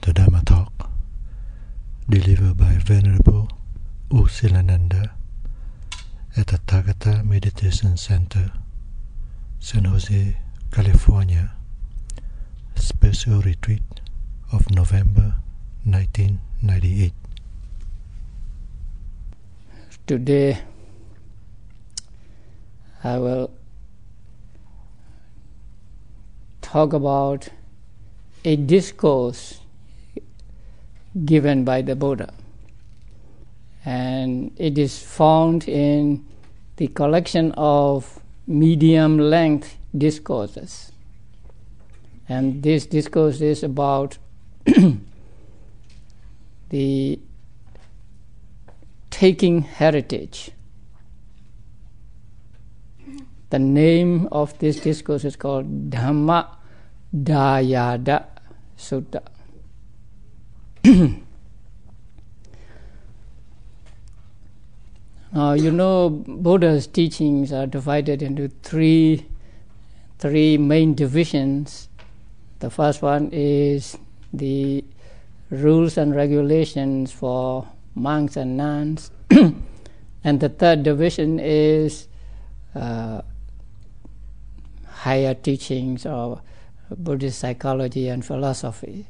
the Dharma talk delivered by Venerable Silananda at the Tathagata Meditation Center, San Jose, California, special retreat of November 1998. Today I will talk about a discourse given by the Buddha, and it is found in the collection of medium-length discourses. And this discourse is about the taking heritage. The name of this discourse is called Dhamma Dayada Sutta. Now, you know, Buddha's teachings are divided into three main divisions. The first one is the rules and regulations for monks and nuns, and the third division is higher teachings or Buddhist psychology and philosophy.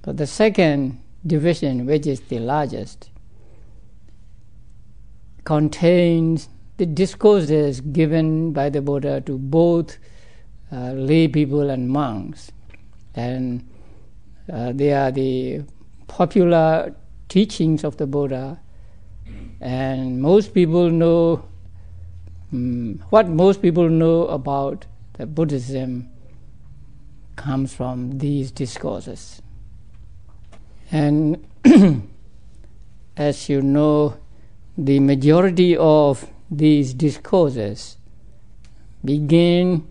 But the second division, which is the largest, contains the discourses given by the Buddha to both lay people and monks. And they are the popular teachings of the Buddha, and most people know what most people know about the Buddhism comes from these discourses. And as you know, the majority of these discourses begin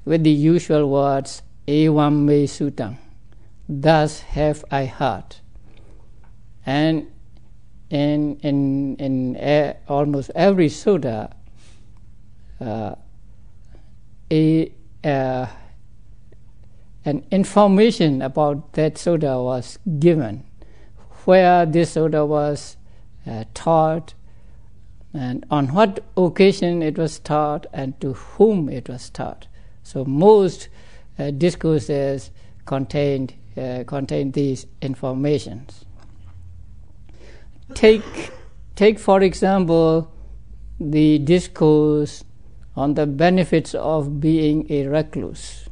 with the usual words "Evam me sutang," thus have I heard. And in almost every sutta, an information about that sutta was given, where this sutta was taught, and on what occasion it was taught, and to whom it was taught. So most discourses contain these informations. Take for example the discourse on the benefits of being a recluse.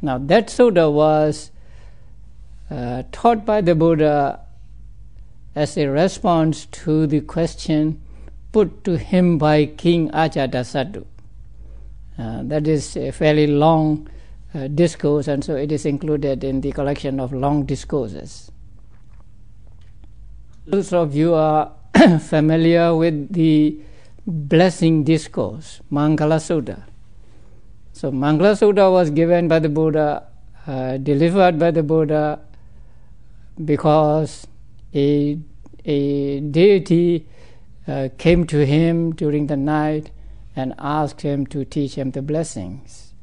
Now that sutta was taught by the Buddha as a response to the question put to him by King Ajatasaddu. That is a fairly long discourse, and so it is included in the collection of long discourses. Those of you are familiar with the blessing discourse, Mangala Sutta. So Mangala Sutta was given by the Buddha, delivered by the Buddha, because a deity came to him during the night and asked him to teach him the blessings.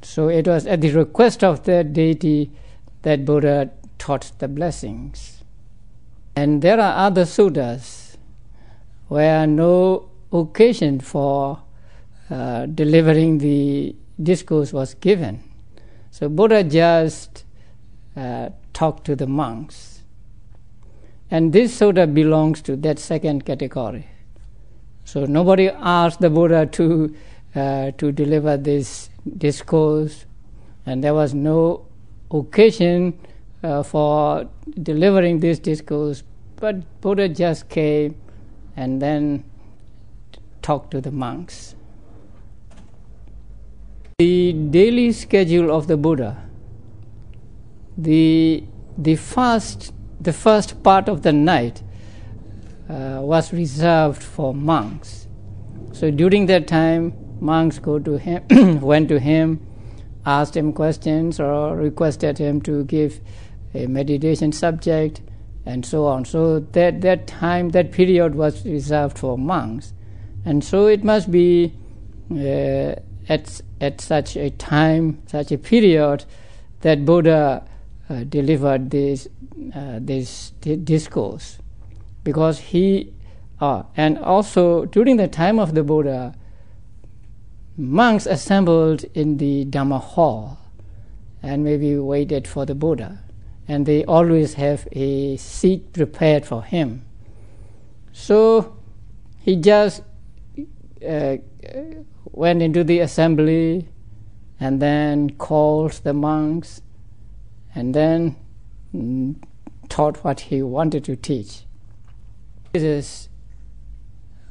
So it was at the request of that deity that Buddha taught the blessings. And there are other suttas where no occasion for delivering the discourse was given. So Buddha just talked to the monks. And this sutta belongs to that second category. So nobody asked the Buddha to deliver this discourse, and there was no occasion for delivering this discourse, but Buddha just came and then talked to the monks. The daily schedule of the Buddha, the first part of the night was reserved for monks. So during that time, monks went to him, asked him questions or requested him to give a meditation subject, and so on. So that time, that period was reserved for monks. And so it must be at such a time, such a period, that Buddha delivered this discourse, because and also during the time of the Buddha, monks assembled in the Dhamma hall and maybe waited for the Buddha, and they always have a seat prepared for him. So he just went into the assembly and then called the monks and then taught what he wanted to teach. This is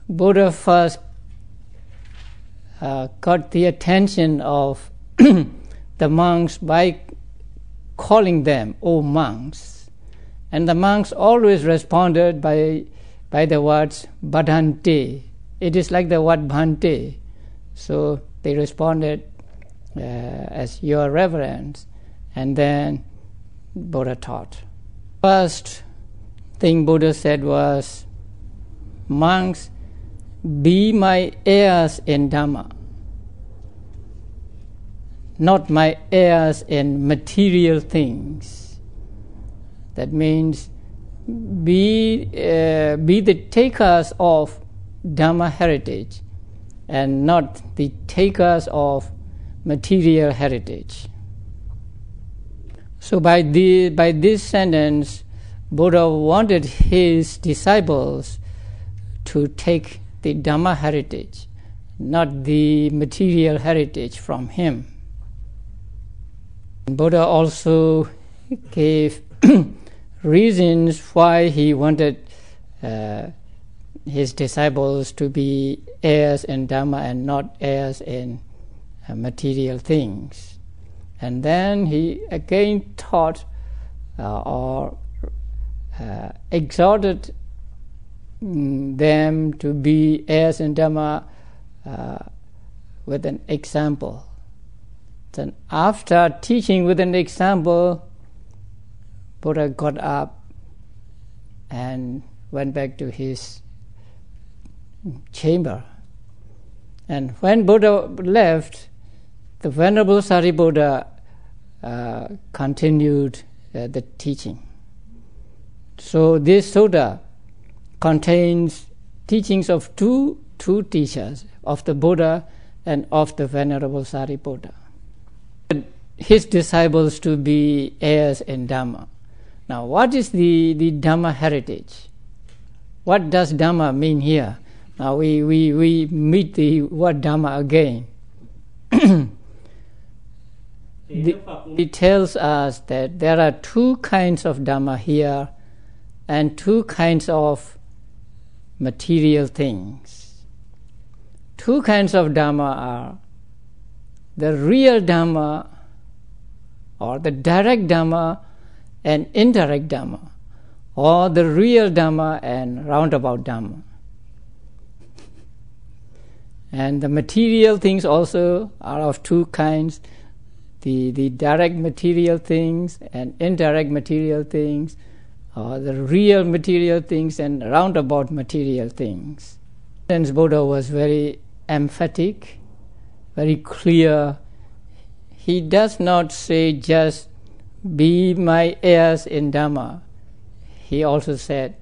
Buddha first got the attention of the monks by calling them, "O monks." And the monks always responded by the words "Bhadante." It is like the word "bhante." So they responded as "Your Reverence." And then Buddha taught. First thing Buddha said was, "Monks, be my heirs in Dhamma, not my heirs in material things." That means be the takers of Dhamma heritage and not the takers of material heritage. So by this sentence, Buddha wanted his disciples to take the Dhamma heritage, not the material heritage from him. Buddha also gave reasons why he wanted his disciples to be heirs in Dhamma and not heirs in material things. And then he again taught or exhorted them to be heirs in Dhamma with an example. Then after teaching with an example, Buddha got up and went back to his chamber. And when Buddha left, the Venerable Sariputta continued the teaching. So this sutta contains teachings of two teachers, of the Buddha and of the Venerable Sariputta. His disciples to be heirs in Dhamma. Now, what is the Dhamma heritage? What does Dhamma mean here? Now we meet the word Dhamma again. It tells us that there are two kinds of Dhamma here and two kinds of material things. Two kinds of Dhamma are the real Dhamma or the direct Dhamma and indirect Dhamma, or the real Dhamma and roundabout Dhamma. And the material things also are of two kinds, the direct material things and indirect material things, or the real material things and roundabout material things. Since Buddha was very emphatic, very clear, he does not say just be my heirs in Dhamma. He also said,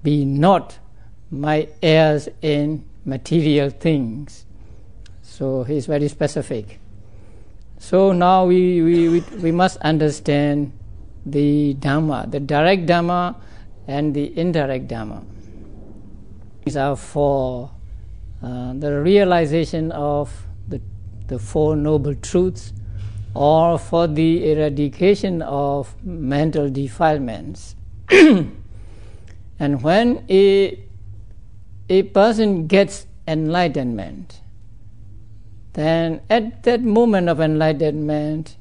be not my heirs in material things. So he is very specific. So now we must understand the Dhamma, the direct Dhamma and the indirect Dhamma. These are for the realization of the Four Noble Truths, or for the eradication of mental defilements. And when a person gets enlightenment, then at that moment of enlightenment,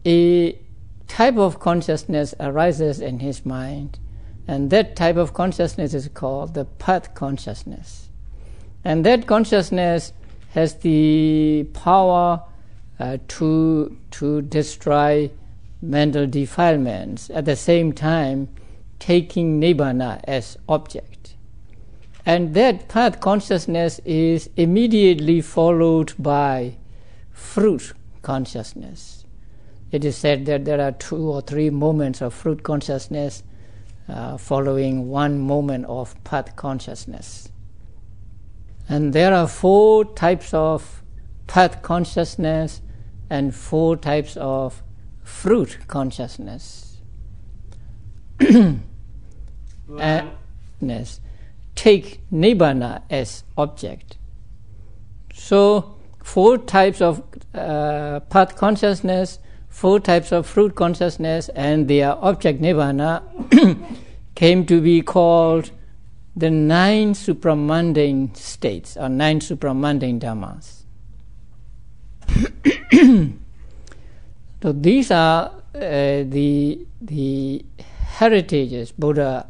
a type of consciousness arises in his mind, and that type of consciousness is called the path consciousness. And that consciousness has the power to destroy mental defilements, at the same time taking Nibbana as object. And that path consciousness is immediately followed by fruit consciousness. it is said that there are 2 or 3 moments of fruit consciousness following one moment of path consciousness. And there are 4 types of path consciousness and 4 types of fruit consciousness. Take Nibbana as object. So 4 types of path consciousness, 4 types of fruit consciousness, and their object Nibbana came to be called the 9 supramundane states, or 9 supramundane dhammas. So these are the heritages Buddha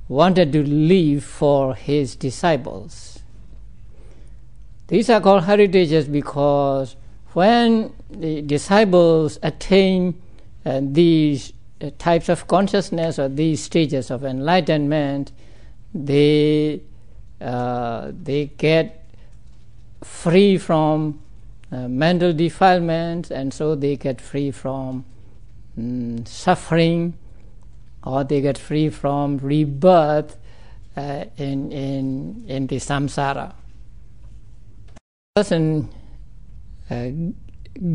wanted to leave for his disciples. These are called heritages because when the disciples attain these types of consciousness or these stages of enlightenment, they get free from mental defilements, and so they get free from suffering, or they get free from rebirth in the samsara. The person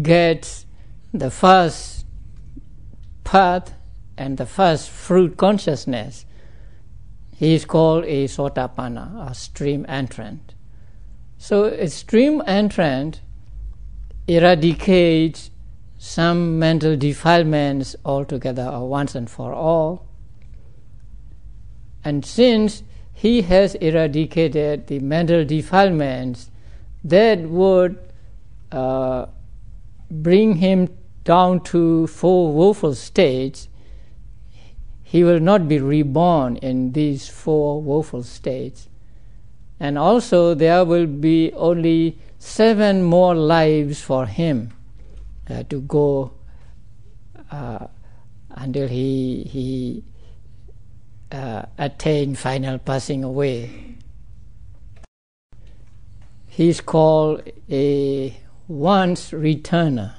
gets the first path and the first fruit consciousness. He is called a sotapanna, a stream entrant. So a stream entrant eradicates some mental defilements altogether or once and for all. And since he has eradicated the mental defilements, that would bring him down to 4 woeful states. He will not be reborn in these 4 woeful states. And also there will be only 7 more lives for him to go until he attain final passing away. He is called a once returner.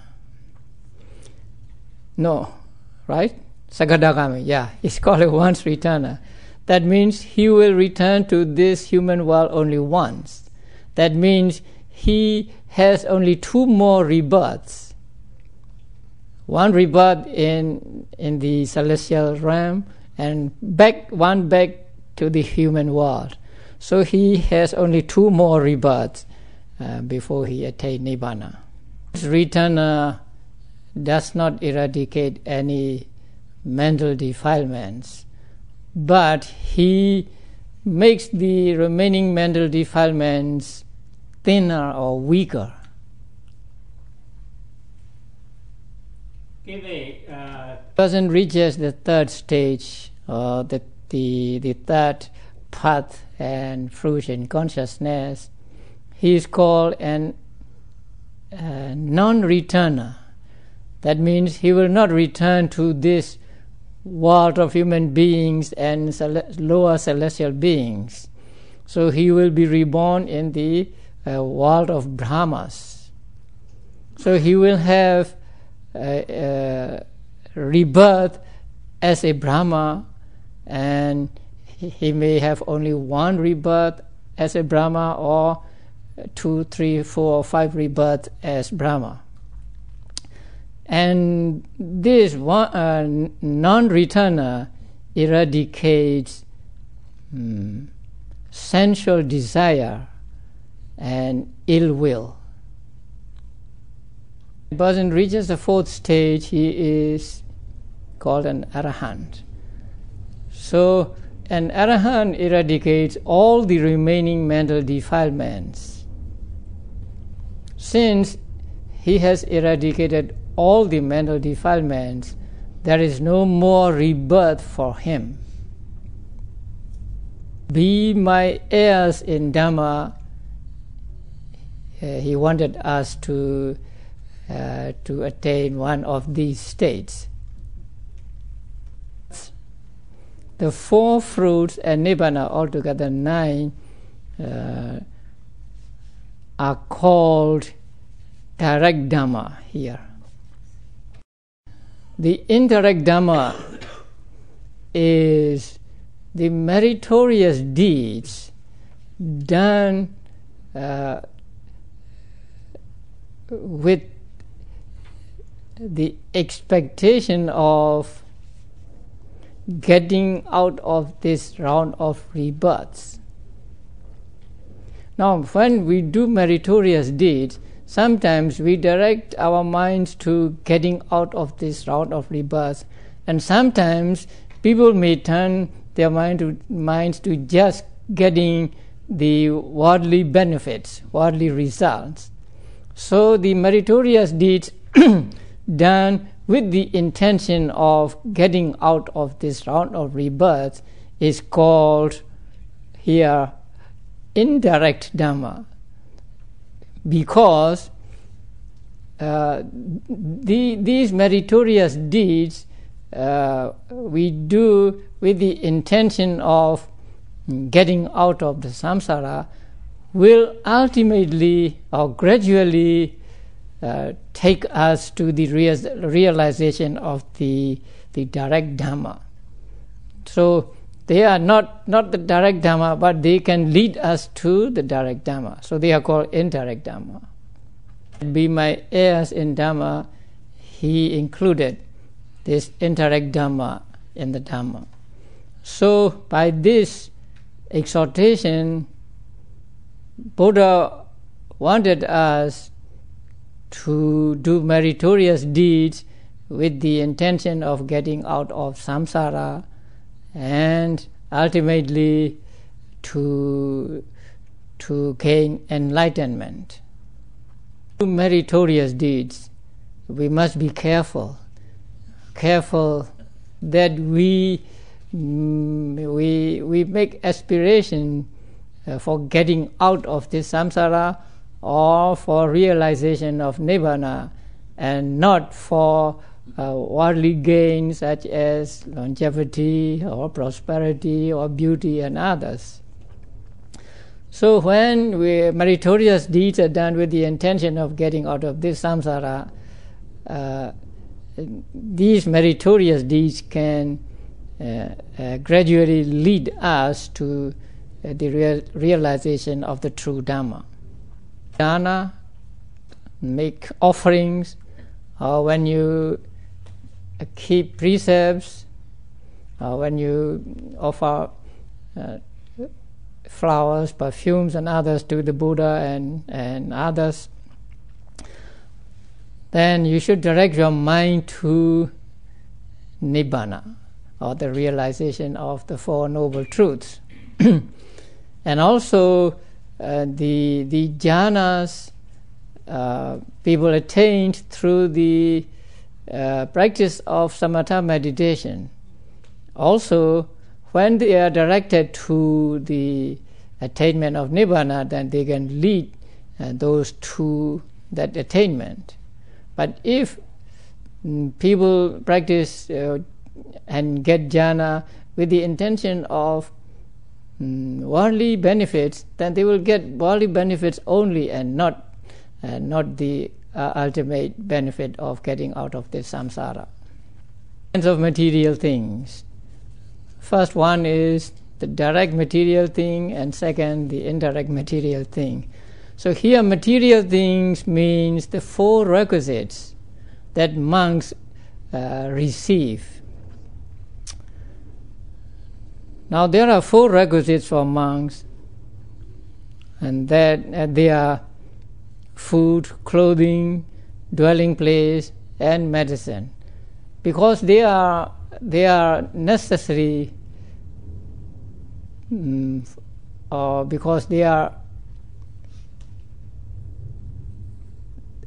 No, right? Sagadagami, yeah, he's called a once returner. That means he will return to this human world only once. That means he has only 2 more rebirths. One rebirth in the celestial realm, and one back to the human world. So he has only 2 more rebirths before he attains Nibbana. This returner does not eradicate any mental defilements, but he makes the remaining mental defilements thinner or weaker. Person reaches the 3rd stage, or the 3rd path and fruition consciousness. He is called a non-returner. That means he will not return to this world of human beings and lower celestial beings. So he will be reborn in the world of Brahmas. So he will have rebirth as a Brahma, and he may have only 1 rebirth as a Brahma, or 2, 3, 4, or 5 rebirths as Brahma. And this non-returner eradicates sensual desire and ill will. The person reaches the 4th stage, he is called an arahant. So an arahant eradicates all the remaining mental defilements. Since he has eradicated all the mental defilements, there is no more rebirth for him. Be my heirs in Dhamma. He wanted us to attain one of these states. The 4 fruits and Nibbana, altogether 9, are called direct Dhamma here. the indirect Dhamma is the meritorious deeds done with the expectation of getting out of this round of rebirths. Now, when we do meritorious deeds, sometimes we direct our minds to getting out of this round of rebirths, and sometimes people may turn their minds to just getting the worldly benefits, worldly results. So the meritorious deeds done with the intention of getting out of this round of rebirth is called here indirect Dhamma, because these meritorious deeds we do with the intention of getting out of the samsara will ultimately or gradually take us to the realization of the direct Dhamma. So they are not the direct Dhamma, but they can lead us to the direct Dhamma. So they are called indirect Dhamma. Be my heirs in Dhamma, he included this indirect Dhamma in the Dhamma. So by this exhortation, Buddha wanted us to do meritorious deeds with the intention of getting out of samsara and ultimately to gain enlightenment. Do meritorious deeds, we must be careful that we make aspiration for getting out of this samsara or for realization of nibbana, and not for worldly gains such as longevity or prosperity or beauty and others. So when meritorious deeds are done with the intention of getting out of this samsara, these meritorious deeds can gradually lead us to the realization of the true Dhamma. Dana, make offerings, or when you keep precepts, or when you offer flowers, perfumes and others to the Buddha and others, then you should direct your mind to Nibbana, or the realization of the Four Noble Truths. And also the jhanas people attained through the practice of samatha meditation. Also, when they are directed to the attainment of nibbana, then they can lead those to that attainment. But if people practice and get jhana with the intention of worldly benefits, then they will get worldly benefits only, and not the ultimate benefit of getting out of this samsara. Kinds of material things. First one is the direct material thing, and second the indirect material thing. So here material things means the four requisites that monks receive. Now there are four requisites for monks, and that they are food, clothing, dwelling place, and medicine, because they are necessary, or because they are,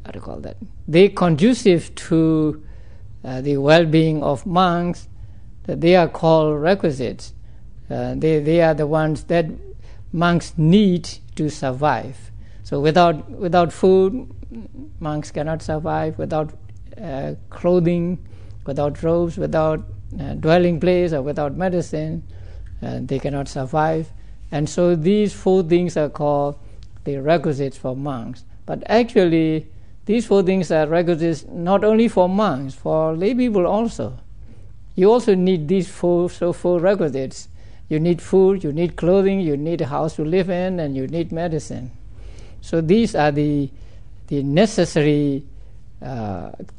how to call that? They conducive to the well-being of monks. That they are called requisites. They are the ones that monks need to survive. So without food, monks cannot survive. Without clothing, without robes, without dwelling place, or without medicine, they cannot survive. And so these four things are called the requisites for monks. But actually, these four things are requisites not only for monks, for lay people also. You also need these four requisites. You need food, you need clothing, you need a house to live in, and you need medicine. So these are the necessary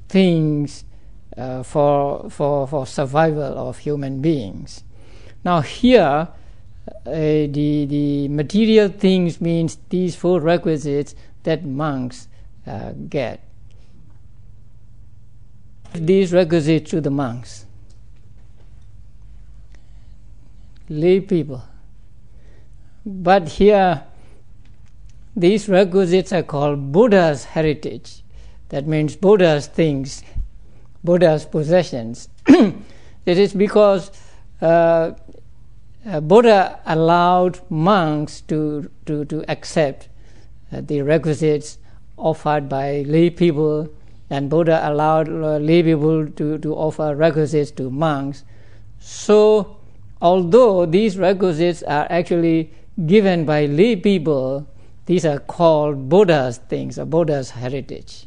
things for survival of human beings. Now here, the material things means these four requisites that monks get. These requisites to the monks, lay people. But here, these requisites are called Buddha's heritage. That means Buddha's things, Buddha's possessions. It is because Buddha allowed monks to accept the requisites offered by lay people, and Buddha allowed lay people to offer requisites to monks. So, although these requisites are actually given by lay people, these are called Buddha's things or Buddha's heritage.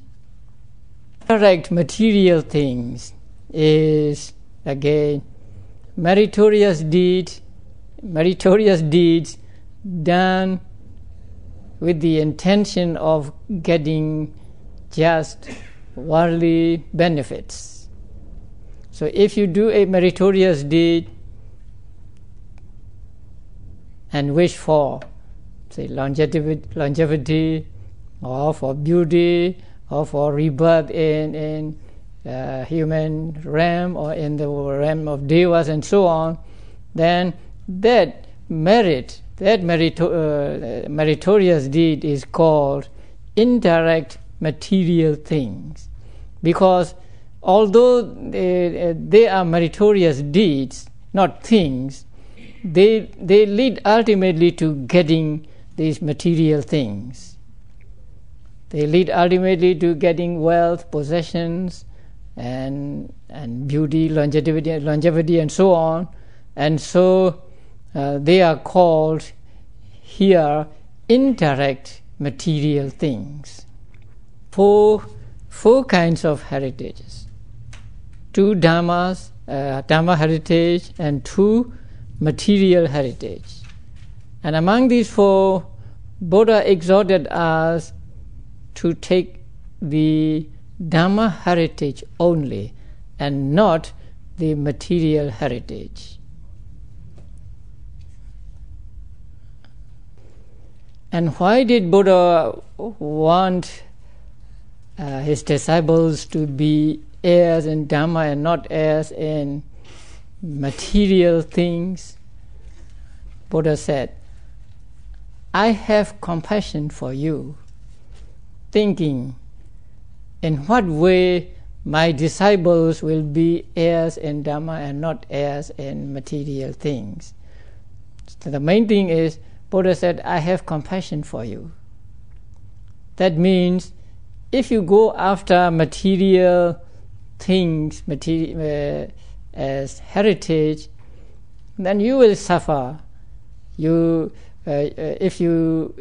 Direct material things is, again, meritorious deeds done with the intention of getting just worldly benefits. So if you do a meritorious deed and wish for, say, longevity, or for beauty, or for rebirth in human realm or in the realm of devas and so on, then that meritorious deed is called indirect material things. Because although they are meritorious deeds, not things, they lead ultimately to getting these material things. They lead ultimately to getting wealth, possessions, and beauty, longevity, and so on. And so they are called here indirect material things. Four kinds of heritages: two dhammas, dhamma heritage, and two material heritage. And among these four, Buddha exhorted us to take the Dhamma heritage only and not the material heritage. And why did Buddha want his disciples to be heirs in Dhamma and not heirs in material things? Buddha said, I have compassion for you, thinking in what way my disciples will be heirs in Dhamma and not heirs in material things. So the main thing is, Buddha said, I have compassion for you. That means if you go after material things as heritage, then you will suffer. If you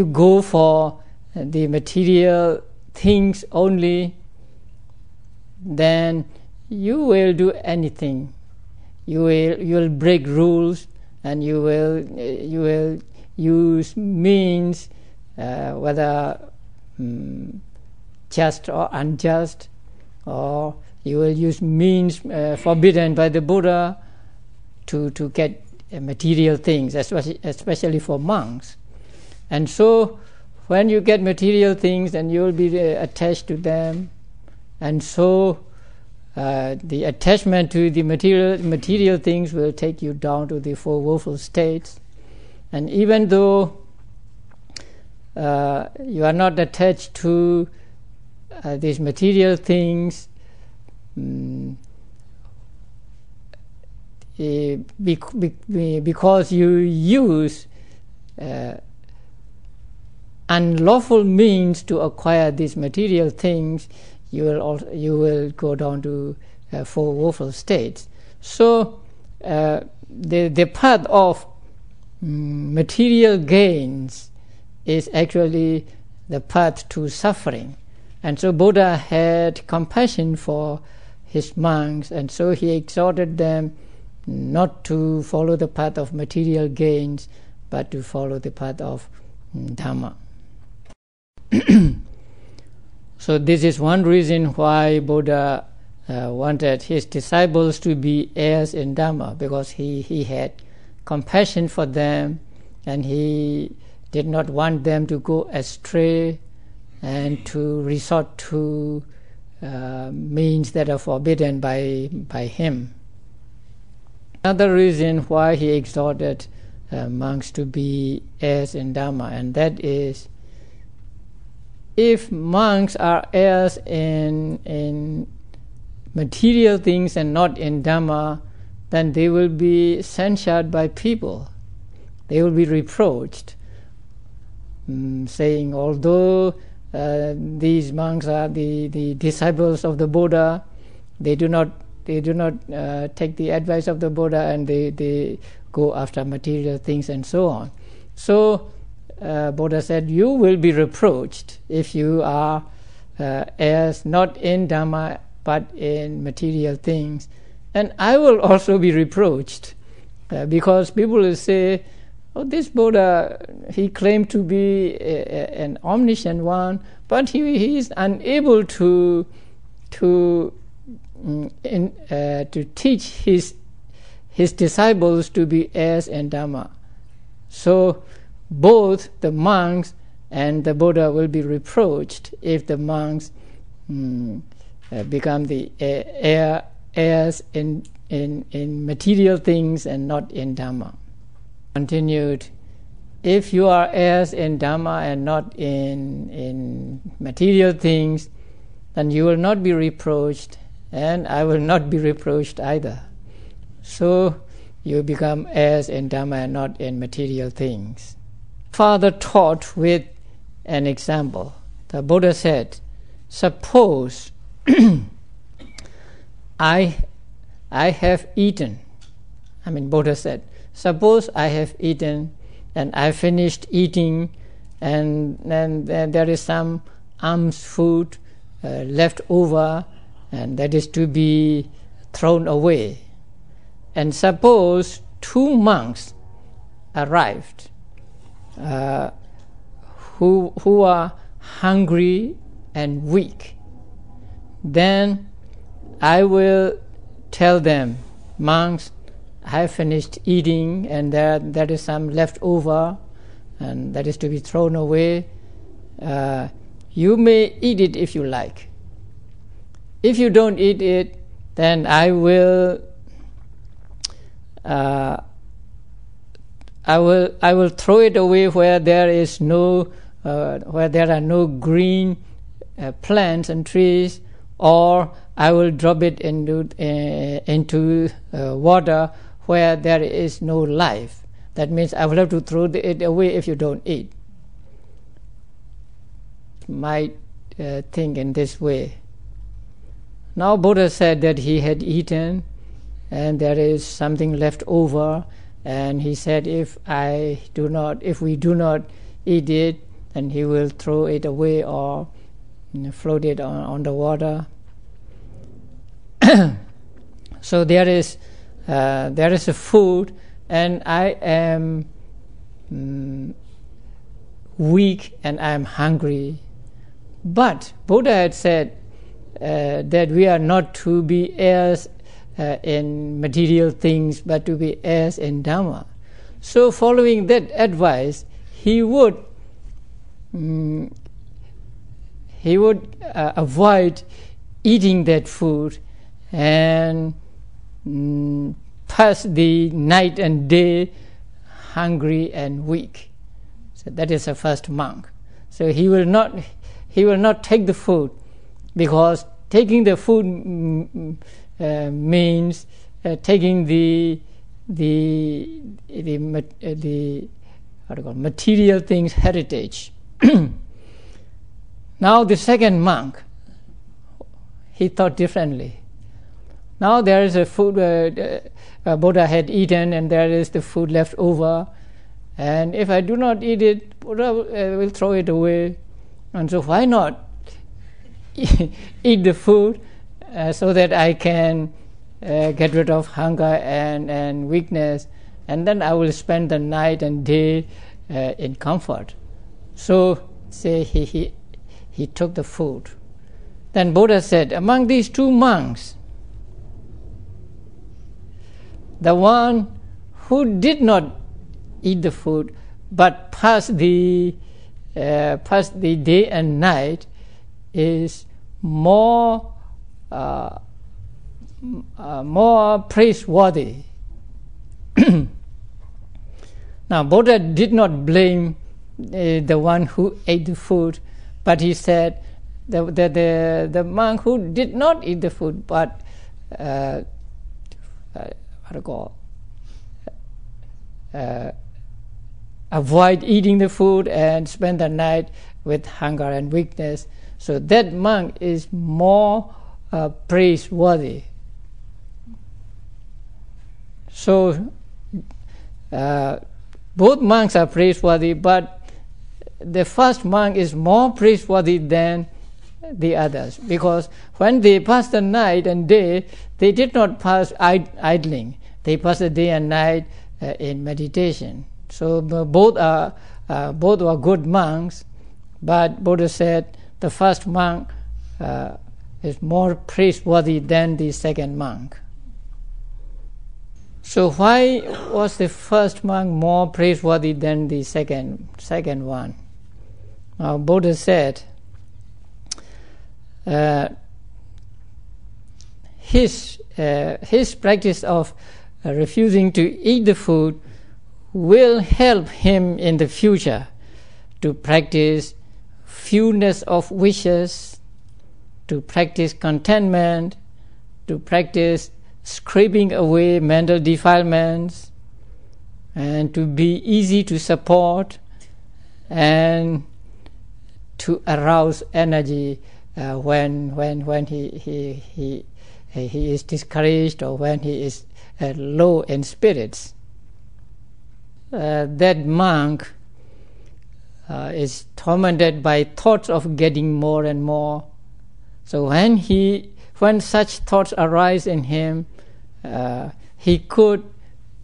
go for the material things only, then you will do anything. You will break rules, and you will use means, whether just or unjust, or you will use means forbidden by the Buddha to get material things, especially for monks. And so when you get material things, then you will be attached to them, and so the attachment to the material things will take you down to the four woeful states. And even though you are not attached to these material things, because you use unlawful means to acquire these material things, you will go down to four woeful states. So the path of material gains is actually the path to suffering. And so Buddha had compassion for his monks, and so he exhorted them not to follow the path of material gains, but to follow the path of Dhamma. So this is one reason why Buddha wanted his disciples to be heirs in Dhamma, because he had compassion for them, and he did not want them to go astray and to resort to means that are forbidden by him. Another reason why he exhorted monks to be heirs in Dhamma, and that is, if monks are heirs in material things and not in Dhamma, then they will be censured by people. They will be reproached, saying, although these monks are the disciples of the Buddha, they do not take the advice of the Buddha, and they go after material things and so on. So Buddha said, you will be reproached if you are heirs not in Dhamma but in material things, and I will also be reproached because people will say, oh, this Buddha, he claimed to be an omniscient one, but he is unable to teach his disciples to be heirs in Dhamma. So both the monks and the Buddha will be reproached if the monks become the heirs in material things and not in Dhamma. Continued, if you are heirs in Dhamma and not in material things, then you will not be reproached, and I will not be reproached either. So you become heirs in Dhamma and not in material things. Father taught with an example. The Buddha said, suppose I have eaten. Buddha said, suppose I have eaten and I finished eating, and then there is some alms food left over, and that is to be thrown away. And suppose two monks arrived who are hungry and weak. Then I will tell them, monks, I have finished eating, and there is some left over, and that is to be thrown away. You may eat it if you like. If you don't eat it, then I will throw it away where there is where there are no green plants and trees, or I will drop it into water where there is no life. That means I will have to throw it away if you don't eat. Might think in this way. Now Buddha said that he had eaten and there is something left over, and he said if we do not eat it, then he will throw it away or float it on the water. So there is a food, and I am weak and I am hungry. But Buddha had said that we are not to be heirs in material things, but to be heirs in Dhamma. So following that advice, he would avoid eating that food and pass the night and day hungry and weak. So that is the first monk. So he will not take the food, because taking the food means taking the material things heritage. Now the second monk, he thought differently. Now there is a food Buddha had eaten, and there is the food left over. And if I do not eat it, Buddha will throw it away. And so why not eat the food so that I can get rid of hunger and weakness, and then I will spend the night and day in comfort. So say he took the food. Then Buddha said, among these two monks, the one who did not eat the food but passed the day and night is more praiseworthy. Now Buddha did not blame the one who ate the food, but he said the monk who did not eat the food but avoid eating the food and spend the night with hunger and weakness. So that monk is more praiseworthy. So both monks are praiseworthy, but the first monk is more praiseworthy than the others, because when they passed the night and day, they did not pass idling. They passed the day and night in meditation. So both were good monks, but Buddha said the first monk is more praiseworthy than the second monk. So why was the first monk more praiseworthy than the second one? Buddha said his practice of refusing to eat the food will help him in the future to practice fewness of wishes, to practice contentment, to practice scraping away mental defilements, and to be easy to support, and to arouse energy when he is discouraged or when he is low in spirits. That monk is tormented by thoughts of getting more and more. So when such thoughts arise in him, he could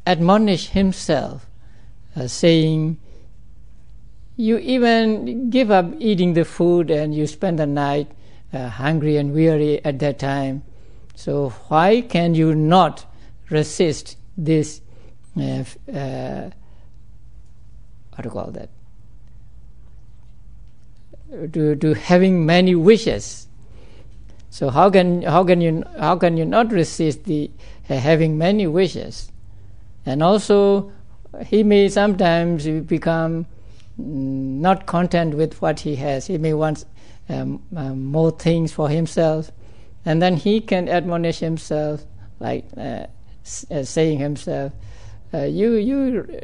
admonish himself, saying, you even give up eating the food and you spend the night hungry and weary at that time. So why can you not resist this, to having many wishes? So how can you not resist the having many wishes? And also, he may sometimes become not content with what he has. He may want more things for himself, and then he can admonish himself, like saying himself, you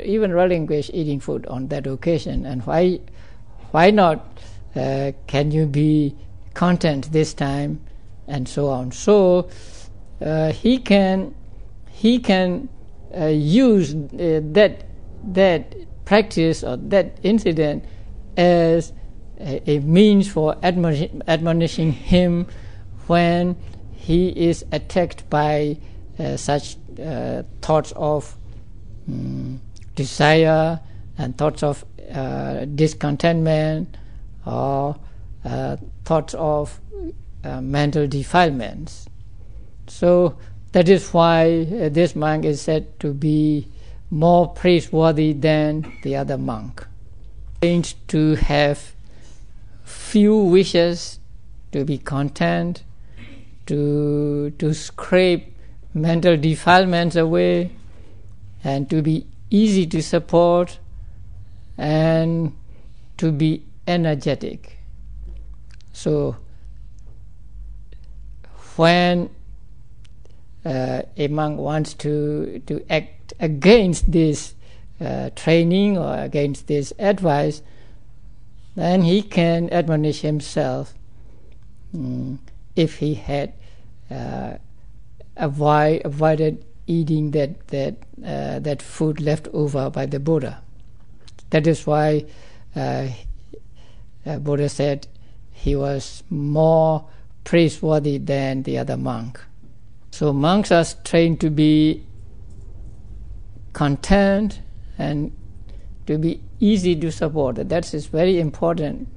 even relinquish eating food on that occasion, and why not can you be content this time, and so on. So he can use that practice or that incident as a means for admonishing him when he is attacked by such thoughts of desire and thoughts of discontentment or thoughts of mental defilements. So that is why this monk is said to be more praiseworthy than the other monk. To have few wishes, to be content, to scrape mental defilements away, and to be easy to support, and to be energetic. So when a monk wants to act against this training or against this advice, then he can admonish himself if he had avoided eating that food left over by the Buddha. That is why Buddha said he was more praiseworthy than the other monk. So monks are trained to be content and to be easy to support. That is very important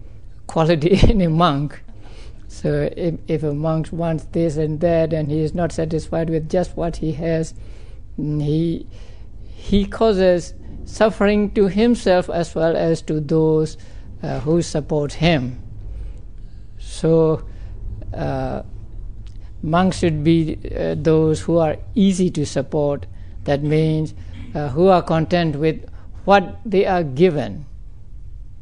quality in a monk. So if a monk wants this and that and he is not satisfied with just what he has, he causes suffering to himself as well as to those who support him. So monks should be those who are easy to support. That means who are content with what they are given,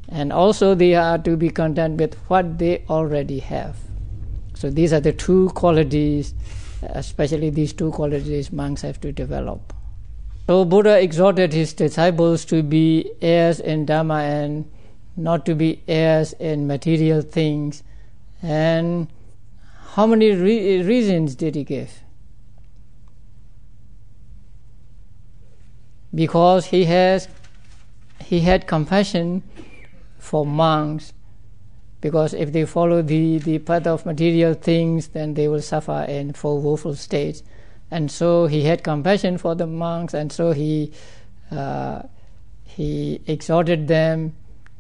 and also they are to be content with what they already have. So these are the two qualities, especially these two qualities monks have to develop. So Buddha exhorted his disciples to be heirs in Dhamma and not to be heirs in material things. And how many reasons did he give? Because he had compassion for monks, because if they follow the path of material things, then they will suffer in four woeful states. And so he had compassion for the monks, and so he exhorted them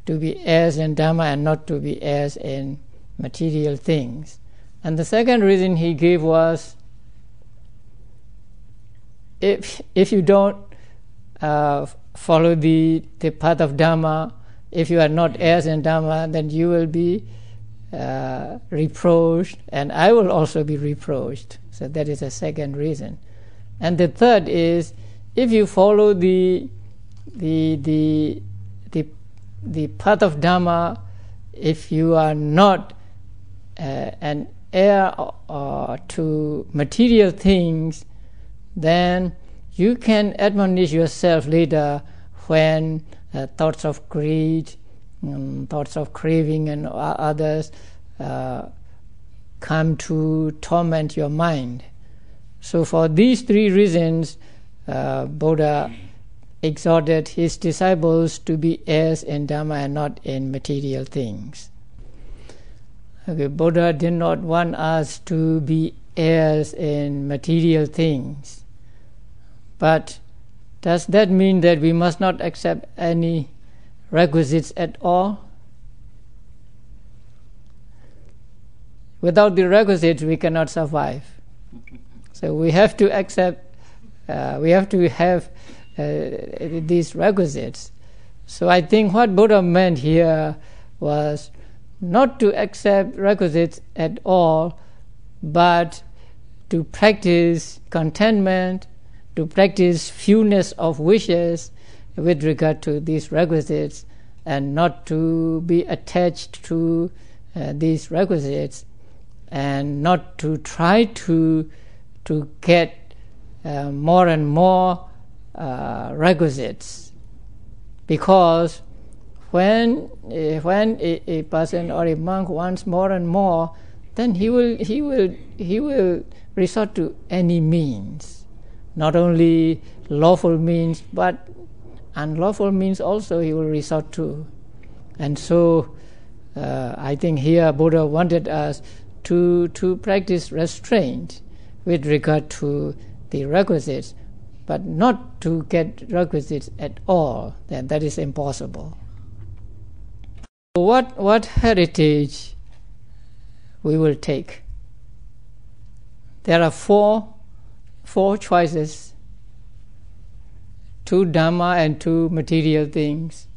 to be heirs in Dhamma and not to be heirs in material things. And the second reason he gave was, if you don't follow the path of Dhamma, if you are not heirs in Dhamma, then you will be reproached, and I will also be reproached. So that is a second reason. And the third is, if you follow the path of Dhamma, if you are not an heir to material things, then you can admonish yourself later when thoughts of greed, thoughts of craving and others come to torment your mind. So for these three reasons, Buddha exhorted his disciples to be heirs in Dhamma and not in material things. Okay, Buddha did not want us to be heirs in material things. But does that mean that we must not accept any requisites at all? Without the requisites, we cannot survive. So we have to accept, we have to have these requisites. So I think what Buddha meant here was not to accept requisites at all, but to practice contentment, to practice fewness of wishes with regard to these requisites, and not to be attached to these requisites, and not to try to get more and more requisites. Because when a person or a monk wants more and more, then he will resort to any means, not only lawful means, but unlawful means also he will resort to. And so I think here Buddha wanted us to practice restraint with regard to the requisites, but not to get requisites at all. Then that is impossible. What heritage we will take? There are four choices: 2 Dhamma and 2 material things.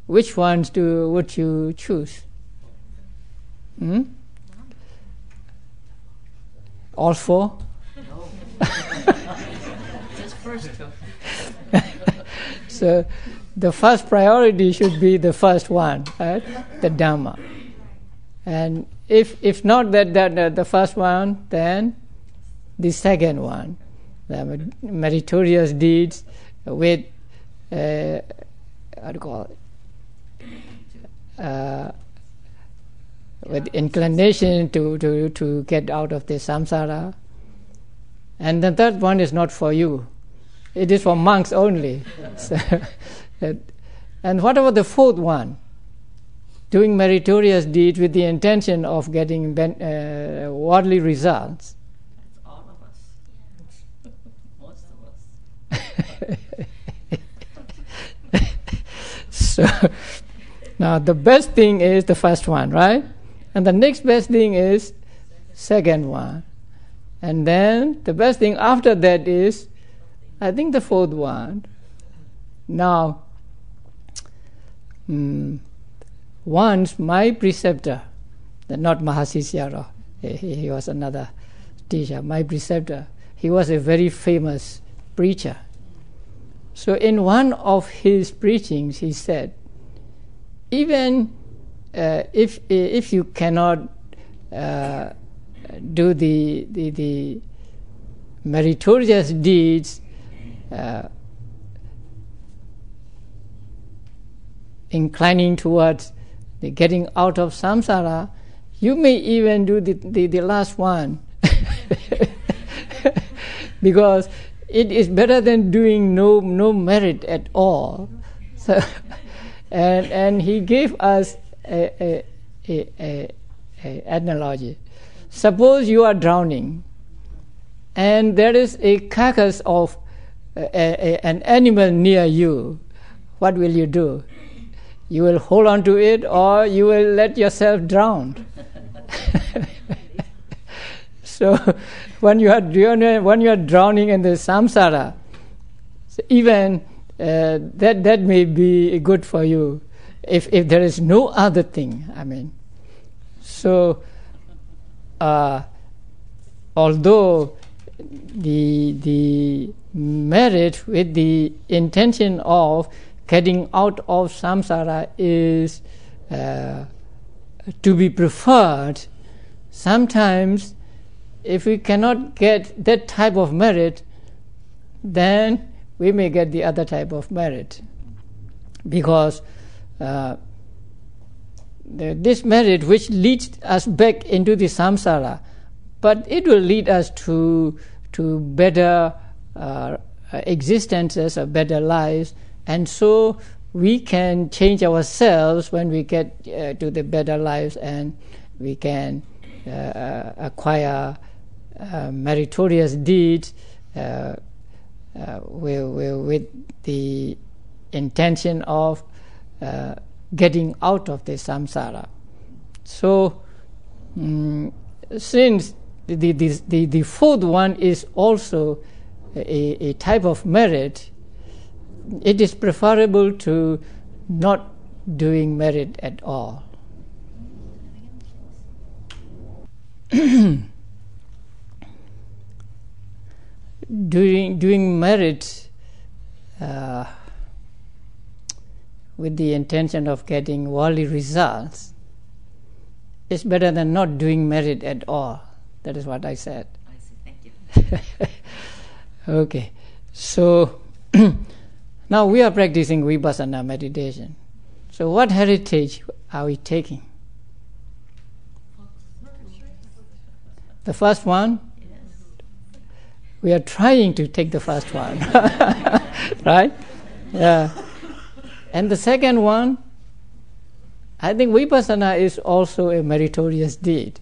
Which ones would you choose? All 4? No. Just first 2. So the first priority should be the first one, right? The Dhamma. And if not the first one, then the second one, the meritorious deeds with with inclination to get out of the samsara, And the third one is not for you. It is for monks only. So, and what about the fourth one? Doing meritorious deeds with the intention of getting worldly results. That's all of us. Most of us. So now the best thing is the first one, right? And the next best thing is second one. And then the best thing after that is, I think, the fourth one. Now, once my preceptor, not Mahasishyara, he was another teacher, my preceptor, he was a very famous preacher. So in one of his preachings, he said, even if you cannot do the meritorious deeds, inclining towards the getting out of samsara, you may even do the last one. Because it is better than doing no merit at all. So, and he gave us a analogy. Suppose you are drowning, and there is a carcass of an animal near you. What will you do? You will hold on to it, or you will let yourself drown. So, when you are drowning in the samsara, so even that may be good for you, if there is no other thing. I mean, so although the merit with the intention of getting out of samsara is to be preferred, sometimes if we cannot get that type of merit, then we may get the other type of merit. Because this merit which leads us back into the samsara, but it will lead us to better existences or better lives, and so we can change ourselves when we get to the better lives, and we can acquire meritorious deeds with the intention of getting out of the samsara. So, since the fourth one is also a type of merit, it is preferable to not doing merit at all. Doing merit with the intention of getting worldly results is better than not doing merit at all. That is what I said. I see. Thank you. Okay. So now we are practicing vipassana meditation. So what heritage are we taking? The first one? We are trying to take the first one. Right? Yeah. And the second one, I think vipassana is also a meritorious deed.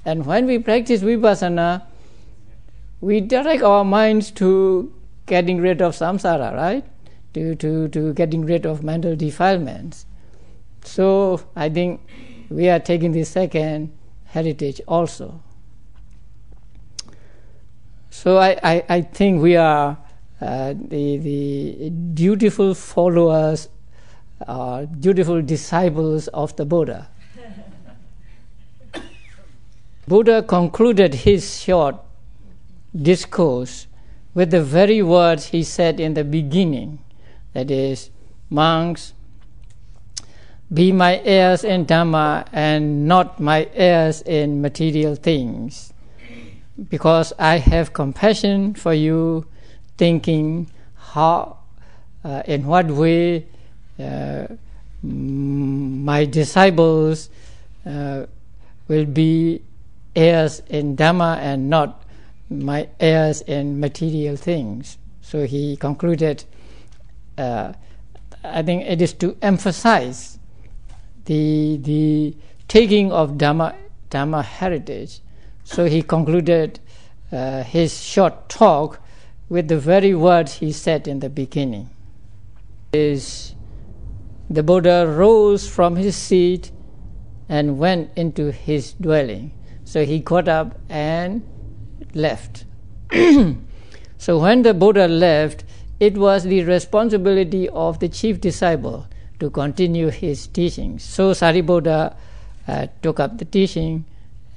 And when we practice vipassana, we direct our minds to getting rid of samsara, right? To getting rid of mental defilements. So I think we are taking the second heritage also. So I think we are the dutiful followers, dutiful disciples of the Buddha. Buddha concluded his short discourse with the very words he said in the beginning, that is, monks, be my heirs in Dhamma and not my heirs in material things, because I have compassion for you, thinking how, in what way my disciples will be heirs in Dhamma and not my heirs in material things. So he concluded, I think it is to emphasize the taking of Dharma heritage. So he concluded his short talk with the very words he said in the beginning. The Buddha rose from his seat and went into his dwelling. So he got up and left. So when the Buddha left, it was the responsibility of the chief disciple to continue his teachings. So Sariputta took up the teaching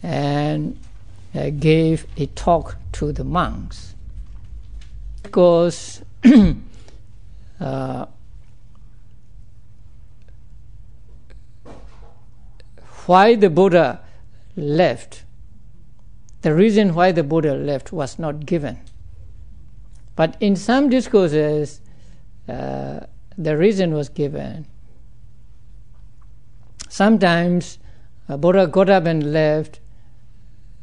and gave a talk to the monks. Because why the Buddha left, the reason why the Buddha left was not given. But in some discourses, the reason was given. Sometimes Buddha got up and left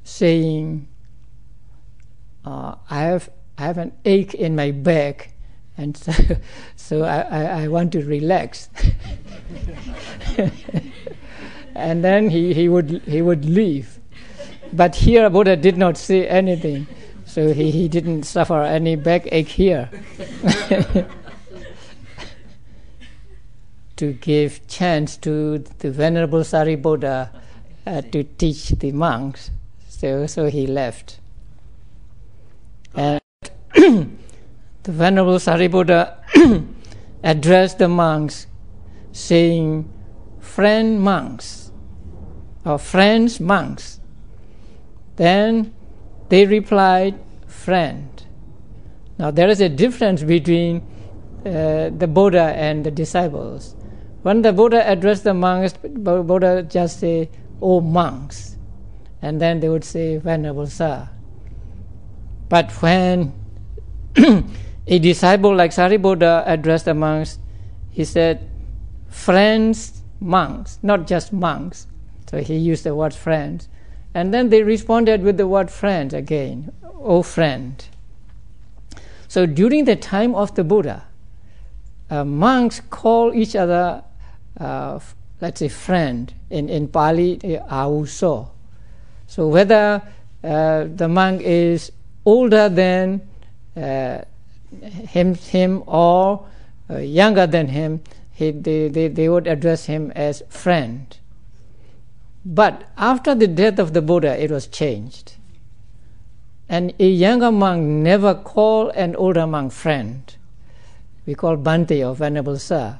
saying, I have an ache in my back, and so I want to relax. And then he would leave. But here Buddha did not say anything, so he didn't suffer any backache here. To give chance to the Venerable Sariputta to teach the monks, so he left. And the Venerable Sariputta addressed the monks saying, "Friend monks," or "Friends monks." Then they replied, "Friend." Now there is a difference between the Buddha and the disciples. When the Buddha addressed the monks, Buddha just say, "Oh monks," and then they would say, "Venerable Sir." But when a disciple like Sariputta addressed the monks, he said, "Friends monks," not just monks. So he used the word friends. And then they responded with the word friends again, "Oh friend." So during the time of the Buddha, monks call each other, let's say, friend. In Pali, auso. So whether the monk is older than him or younger than him, they would address him as friend. But after the death of the Buddha, it was changed. And a younger monk never called an older monk friend. We call Bhante or Venerable Sir.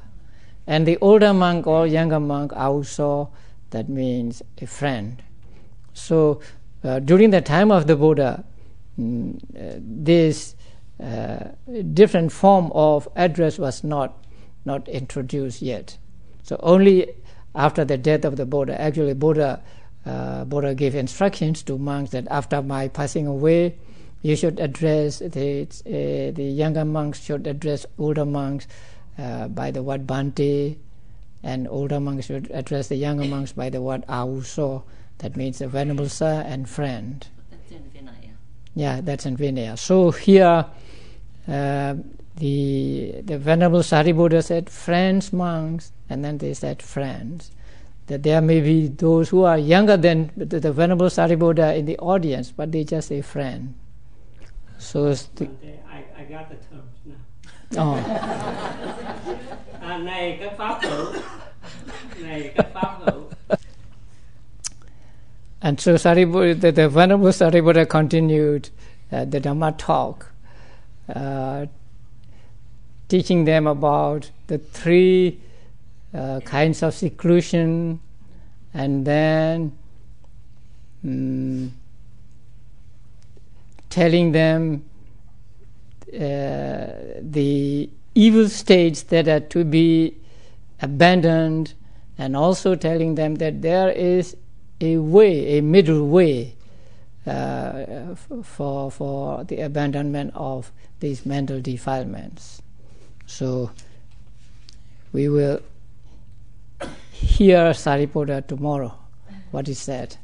And the older monk or younger monk also, that means a friend. So during the time of the Buddha, this different form of address was not introduced yet. So only after the death of the Buddha, actually Buddha gave instructions to monks that after my passing away, you should address the younger monks should address older monks by the word Bhante, and older monks should address the younger monks by the word Auso. That means the Venerable Sir and friend. That's in Vinaya. Yeah, that's in Vinaya. So here, the Venerable Sariputta said, "Friends, monks," and then they said, "Friends." That there may be those who are younger than the Venerable Sariputta in the audience, but they just say friend. So I got the terms now. Oh. Này các pháp hữu, này các pháp hữu. And so Sariputta, the Venerable Sariputta continued the Dhamma talk, teaching them about the three kinds of seclusion, and then telling them the evil states that are to be abandoned, and also telling them that there is a way, a middle way for the abandonment of these mental defilements. So we will hear Sariputta tomorrow, what he said.